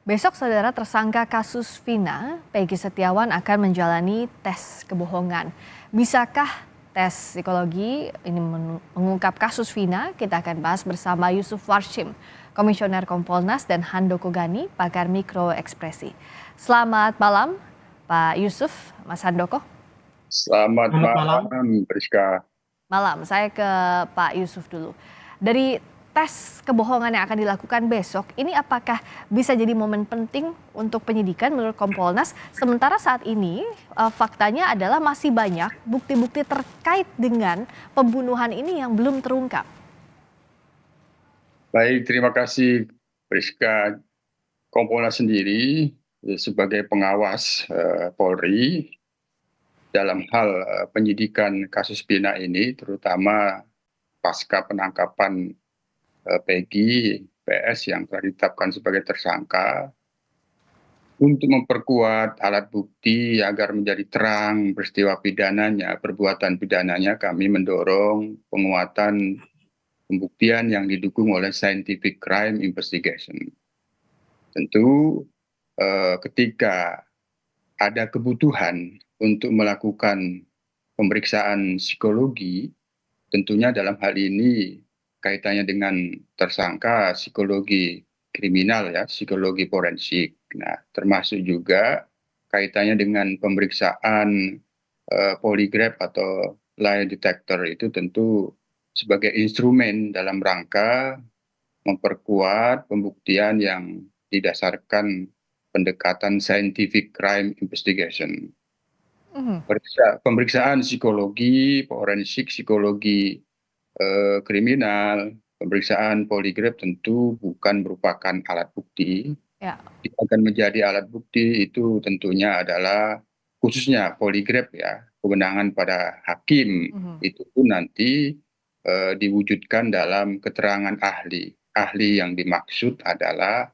Besok saudara tersangka kasus Vina, Peggy Setiawan akan menjalani tes kebohongan. Bisakah tes psikologi ini mengungkap kasus Vina? Kita akan bahas bersama Yusuf Warshim, Komisioner Kompolnas dan Handoko Gani, pakar mikro ekspresi. Selamat malam Pak Yusuf, Mas Handoko. Selamat Selamat malam. malam, Priska. Malam, saya ke Pak Yusuf dulu. Dari tes kebohongan yang akan dilakukan besok, ini apakah bisa jadi momen penting untuk penyidikan menurut Kompolnas? Sementara saat ini faktanya adalah masih banyak bukti-bukti terkait dengan pembunuhan ini yang belum terungkap. Baik, terima kasih, Priska. Kompolnas sendiri sebagai pengawas Polri dalam hal penyidikan kasus Vina ini, terutama pasca penangkapan Peggy PS yang telah ditetapkan sebagai tersangka, untuk memperkuat alat bukti agar menjadi terang peristiwa pidananya, perbuatan pidananya, kami mendorong penguatan pembuktian yang didukung oleh scientific crime investigation. Tentu ketika ada kebutuhan untuk melakukan pemeriksaan psikologi, tentunya dalam hal ini kaitannya dengan tersangka psikologi kriminal ya, psikologi forensik. Nah, termasuk juga kaitannya dengan pemeriksaan poligraf atau lie detector itu tentu sebagai instrumen dalam rangka memperkuat pembuktian yang didasarkan pendekatan scientific crime investigation. Mhm. Pemeriksaan psikologi, forensik psikologi kriminal, pemeriksaan poligraf tentu bukan merupakan alat bukti. Ya. Yang akan menjadi alat bukti itu tentunya adalah khususnya poligraf ya, kewenangan pada hakim Mhm. itu pun nanti diwujudkan dalam keterangan ahli. Ahli yang dimaksud adalah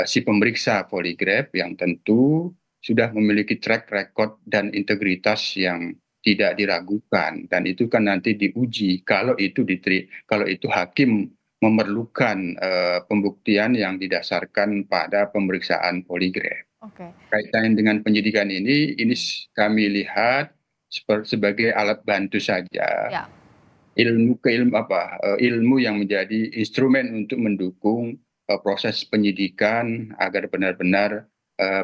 si pemeriksa poligraf yang tentu sudah memiliki track record dan integritas yang tidak diragukan, dan itu kan nanti diuji kalau itu hakim memerlukan pembuktian yang didasarkan pada pemeriksaan poligraf. Oke. Kaitannya dengan penyidikan ini kami lihat sebagai alat bantu saja. Ya. Ilmu yang menjadi instrumen untuk mendukung proses penyidikan agar benar-benar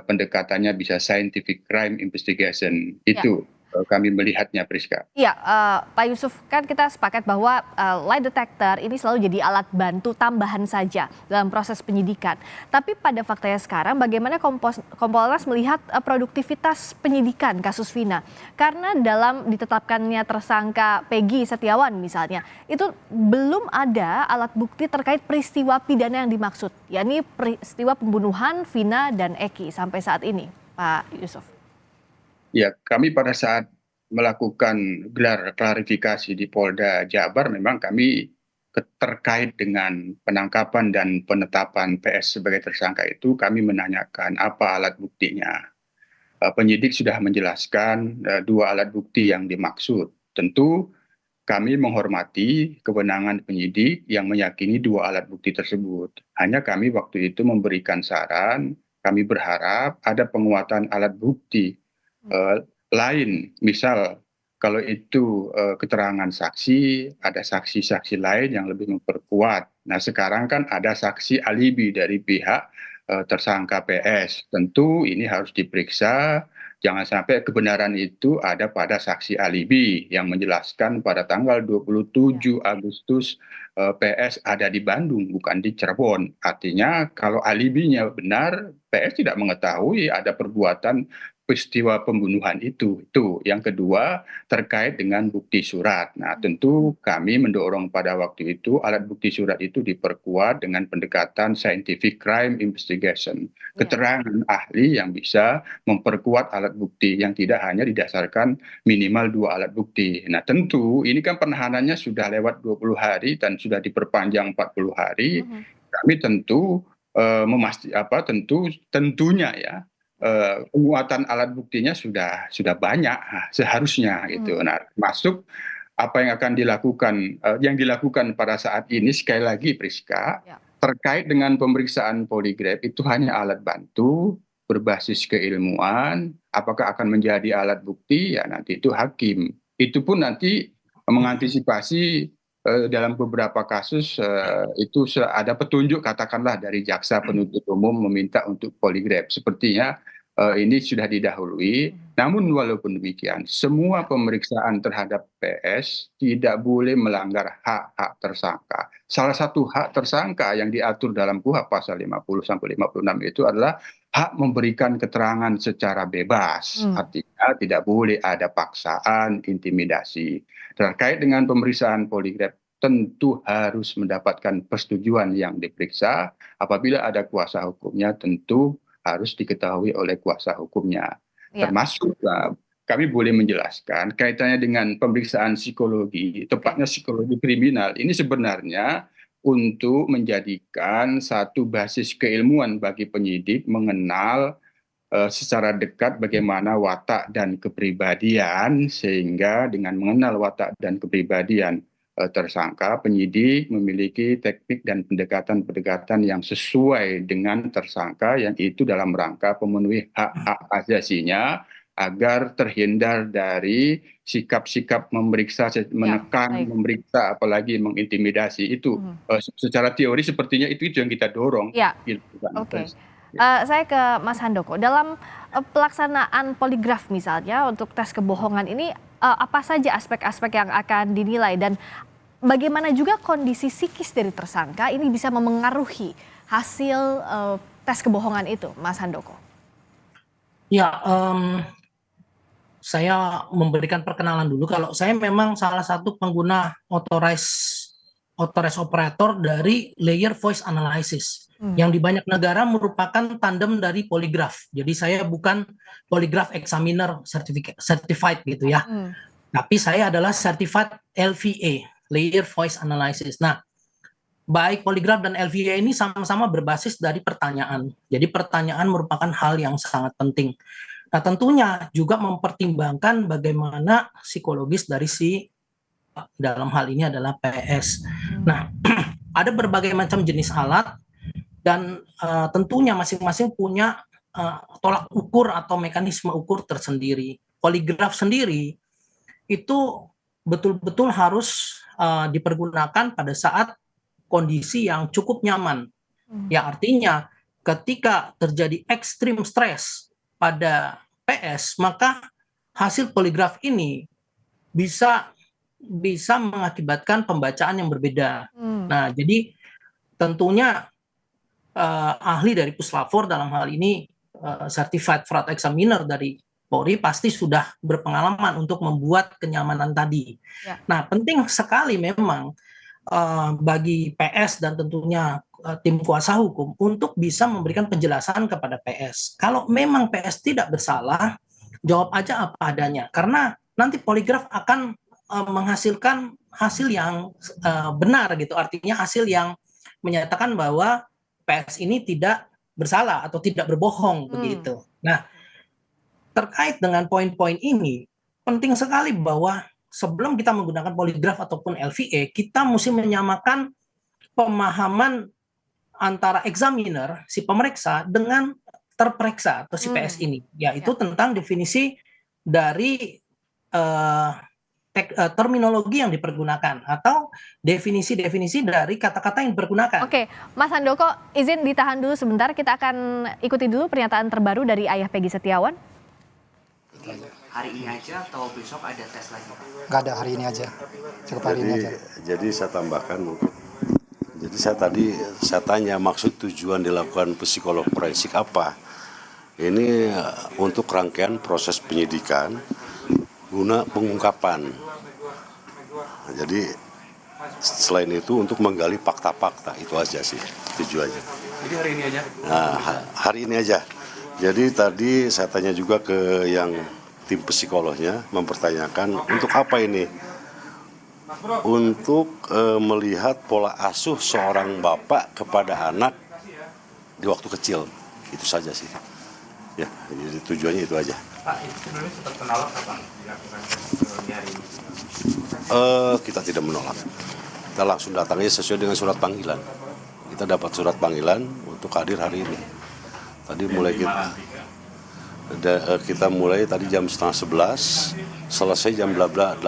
pendekatannya bisa scientific crime investigation. Ya. Itu kami melihatnya, Priska. Iya, Pak Yusuf, kan kita sepakat bahwa lie detector ini selalu jadi alat bantu tambahan saja dalam proses penyidikan. Tapi pada faktanya sekarang, bagaimana Kompolnas melihat produktivitas penyidikan kasus Vina? Karena dalam ditetapkannya tersangka Peggy Setiawan misalnya, itu belum ada alat bukti terkait peristiwa pidana yang dimaksud, yakni peristiwa pembunuhan Vina dan Eki sampai saat ini, Pak Yusuf. Ya, kami pada saat melakukan gelar klarifikasi di Polda Jabar, memang kami terkait dengan penangkapan dan penetapan PS sebagai tersangka itu, kami menanyakan apa alat buktinya. Penyidik sudah menjelaskan dua alat bukti yang dimaksud. Tentu kami menghormati kewenangan penyidik yang meyakini dua alat bukti tersebut. Hanya kami waktu itu memberikan saran, kami berharap ada penguatan alat bukti eh, lain. Misal kalau itu keterangan saksi, ada saksi-saksi lain yang lebih memperkuat. Nah, sekarang kan ada saksi alibi dari pihak tersangka PS. Tentu ini harus diperiksa. Jangan sampai kebenaran itu ada pada saksi alibi yang menjelaskan pada tanggal Ya. 27 Agustus PS ada di Bandung, bukan di Cirebon. Artinya kalau alibinya benar, PS tidak mengetahui ada perbuatan peristiwa pembunuhan itu. Itu yang kedua, terkait dengan bukti surat. Nah, tentu kami mendorong pada waktu itu alat bukti surat itu diperkuat dengan pendekatan scientific crime investigation. Ya. Keterangan ahli yang bisa memperkuat alat bukti yang tidak hanya didasarkan minimal dua alat bukti. Nah, tentu ini kan penahanannya sudah lewat 20 hari dan sudah diperpanjang 40 hari. Mhm. Kami tentu tentunya ya Ya. penguatan alat buktinya sudah banyak seharusnya gitu. Mhm. Nah, masuk apa yang akan dilakukan yang dilakukan pada saat ini sekali lagi, Priska, Ya. terkait dengan pemeriksaan poligraf itu hanya alat bantu berbasis keilmuan. Apakah akan menjadi alat bukti? Ya nanti itu hakim. Itu pun nanti mengantisipasi dalam beberapa kasus itu ada petunjuk katakanlah dari jaksa penuntut umum meminta untuk poligraf. Sepertinya ini sudah didahului. Namun walaupun demikian, semua pemeriksaan terhadap PS tidak boleh melanggar hak-hak tersangka. Salah satu hak tersangka yang diatur dalam KUHP pasal 50 sampai 56 itu adalah hak memberikan keterangan secara bebas. Artinya tidak boleh ada paksaan, intimidasi. Terkait dengan pemeriksaan poligraf tentu harus mendapatkan persetujuan yang diperiksa. Apabila ada kuasa hukumnya tentu harus diketahui oleh kuasa hukumnya. Ya. Termasuk kami boleh menjelaskan kaitannya dengan pemeriksaan psikologi, tepatnya psikologi kriminal. Ini sebenarnya untuk menjadikan satu basis keilmuan bagi penyidik mengenal secara dekat bagaimana watak dan kepribadian, sehingga dengan mengenal watak dan kepribadian tersangka, penyidik memiliki teknik dan pendekatan-pendekatan yang sesuai dengan tersangka, yang itu dalam rangka pemenuhi hak-hak asasinya agar terhindar dari sikap-sikap memeriksa, menekan, memeriksa, apalagi mengintimidasi. Itu secara teori sepertinya itu yang kita dorong. Ya, oke. Saya ke Mas Handoko. Dalam pelaksanaan poligraf misalnya untuk tes kebohongan ini, apa saja aspek-aspek yang akan dinilai dan bagaimana juga kondisi psikis dari tersangka ini bisa memengaruhi hasil tes kebohongan itu, Mas Handoko? Ya, saya memberikan perkenalan dulu. Kalau saya memang salah satu pengguna authorized operator dari layer voice analysis. Yang di banyak negara merupakan tandem dari poligraf. Jadi saya bukan poligraf examiner certified gitu ya. Tapi saya adalah certified LVA, layer voice analysis. Nah, baik poligraf dan LVA ini sama-sama berbasis dari pertanyaan. Jadi pertanyaan merupakan hal yang sangat penting. Nah, tentunya juga mempertimbangkan bagaimana psikologis dari si dalam hal ini adalah PS. Nah, ada berbagai macam jenis alat dan tentunya masing-masing punya tolak ukur atau mekanisme ukur tersendiri. Poligraf sendiri itu betul-betul harus dipergunakan pada saat kondisi yang cukup nyaman. Ya, artinya ketika terjadi ekstrim stres pada PS, maka hasil poligraf ini bisa mengakibatkan pembacaan yang berbeda. Nah, jadi tentunya ahli dari Puslapor dalam hal ini certified fraud examiner dari Polri pasti sudah berpengalaman untuk membuat kenyamanan tadi. Ya. Nah, penting sekali memang bagi PS dan tentunya tim kuasa hukum untuk bisa memberikan penjelasan kepada PS. Kalau memang PS tidak bersalah, jawab aja apa adanya. Karena nanti poligraf akan menghasilkan hasil yang benar gitu. Artinya hasil yang menyatakan bahwa PS ini tidak bersalah atau tidak berbohong begitu. Nah, terkait dengan poin-poin ini, penting sekali bahwa sebelum kita menggunakan poligraf ataupun LVA, kita mesti menyamakan pemahaman antara examiner, si pemeriksa, dengan terperiksa atau si PS ini, yaitu tentang definisi dari terminologi yang dipergunakan atau definisi-definisi dari kata-kata yang dipergunakan. Oke, Mas Handoko, izin ditahan dulu sebentar. Kita akan ikuti dulu pernyataan terbaru dari ayah Peggy Setiawan. Hari ini aja atau besok ada tes lagi? Nggak ada, hari ini aja. Cukup hari ini aja. Jadi saya tambahkan mungkin. Jadi saya tanya maksud tujuan dilakukan psikolog forensik apa? Ini untuk rangkaian proses penyidikan guna pengungkapan. Nah, jadi selain itu untuk menggali fakta-fakta, itu aja sih tujuannya. Jadi hari ini aja? Nah, hari ini aja. Jadi tadi saya tanya juga ke yang tim psikolognya, mempertanyakan untuk apa ini? Untuk melihat pola asuh seorang bapak kepada anak di waktu kecil. Itu saja sih. Ya, jadi tujuannya itu aja. Pak, itu sebenarnya sempat menolak kapan dilakukan di hari ini? Kita tidak menolak. Kita langsung datangnya sesuai dengan surat panggilan. Gitu kita dapat surat panggilan untuk hadir hari ini. Tadi mulai kita mulai tadi jam 10:30, selesai jam 18:15.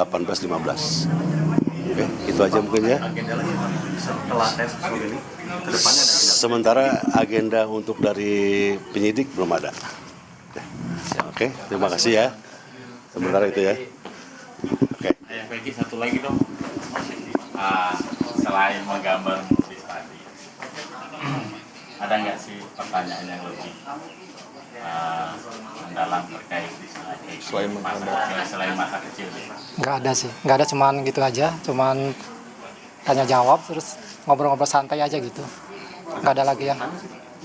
Oke, itu aja mungkin ya. Agenda lagi setelah tes ini kedepannya ada agenda. Sementara agenda untuk dari penyidik belum ada. Oke, terima kasih ya. Sementara itu ya. Oke. Peggy, satu lagi dong. Selain menggambar modis tadi, ada nggak sih pertanyaan yang lebih mendalam terkait selain masa kecil? Nggak ada sih, nggak ada, cuman gitu aja, cuman tanya jawab terus ngobrol-ngobrol santai aja gitu. Nggak ada lagi yang,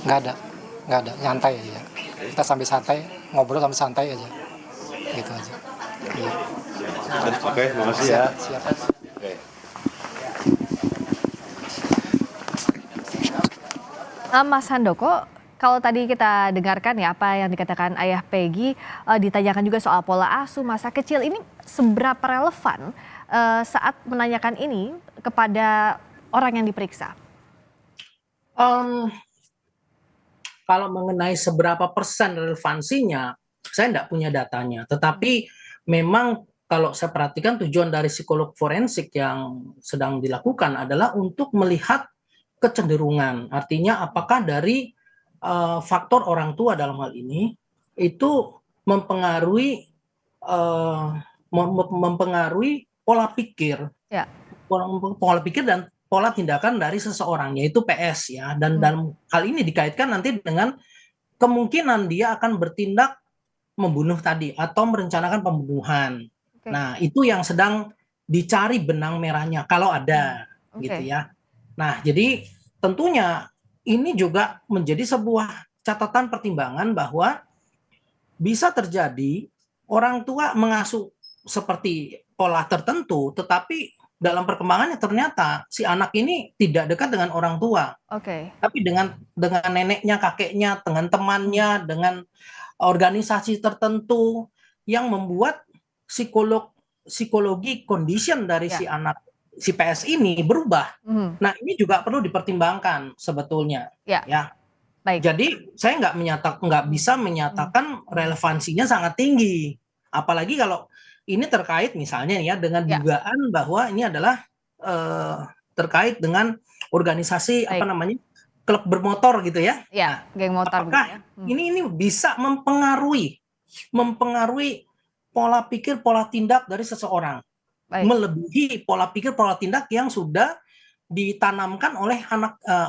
nggak ada, nyantai aja. Kita sambil santai, ngobrol sambil santai aja, gitu aja. Iya. Oke, makasih ya. Siap. Oke. Mas Handoko, kalau tadi kita dengarkan ya apa yang dikatakan ayah Peggy, ditanyakan juga soal pola asuh masa kecil, ini seberapa relevan saat menanyakan ini kepada orang yang diperiksa? Kalau mengenai seberapa persen relevansinya, saya tidak punya datanya. Tetapi memang kalau saya perhatikan tujuan dari psikolog forensik yang sedang dilakukan adalah untuk melihat kecenderungan. Artinya apakah dari faktor orang tua dalam hal ini itu mempengaruhi pola pikir, Ya. pola pikir dan pola tindakan dari seseorang, yaitu PS ya. Dan dalam hal ini dikaitkan nanti dengan kemungkinan dia akan bertindak membunuh tadi atau merencanakan pembunuhan. Oke. Nah, itu yang sedang dicari benang merahnya kalau ada, Oke. gitu ya. Nah, jadi tentunya ini juga menjadi sebuah catatan pertimbangan bahwa bisa terjadi orang tua mengasuh seperti pola tertentu, tetapi dalam perkembangannya ternyata si anak ini tidak dekat dengan orang tua, Oke. tapi dengan neneknya, kakeknya, dengan temannya, dengan organisasi tertentu yang membuat psikologi condition dari Ya. si anak, si PS ini berubah. Mhm. Nah, ini juga perlu dipertimbangkan sebetulnya. Ya. Ya. Baik. Jadi saya nggak bisa menyatakan relevansinya sangat tinggi. Apalagi kalau ini terkait misalnya ya dengan Ya. dugaan bahwa ini adalah terkait dengan organisasi Baik. apa namanya, klub bermotor gitu ya. Ya, geng motor begitu ya. Apakah ini bisa mempengaruhi pola pikir, pola tindak dari seseorang, Baik. melebihi pola pikir, pola tindak yang sudah ditanamkan oleh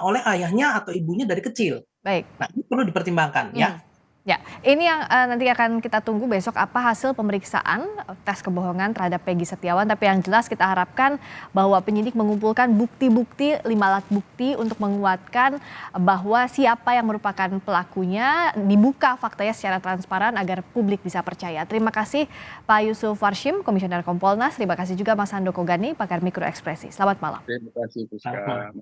oleh ayahnya atau ibunya dari kecil. Baik. Nah, ini perlu dipertimbangkan ya. Ya, ini yang nanti akan kita tunggu besok apa hasil pemeriksaan tes kebohongan terhadap Peggy Setiawan. Tapi yang jelas kita harapkan bahwa penyidik mengumpulkan bukti-bukti, 5 alat bukti untuk menguatkan bahwa siapa yang merupakan pelakunya, dibuka faktanya secara transparan agar publik bisa percaya. Terima kasih Pak Yusuf Warshim, Komisioner Kompolnas. Terima kasih juga Mas Handoko Gani, pakar mikroekspresi. Selamat malam. Terima kasih, Puspa.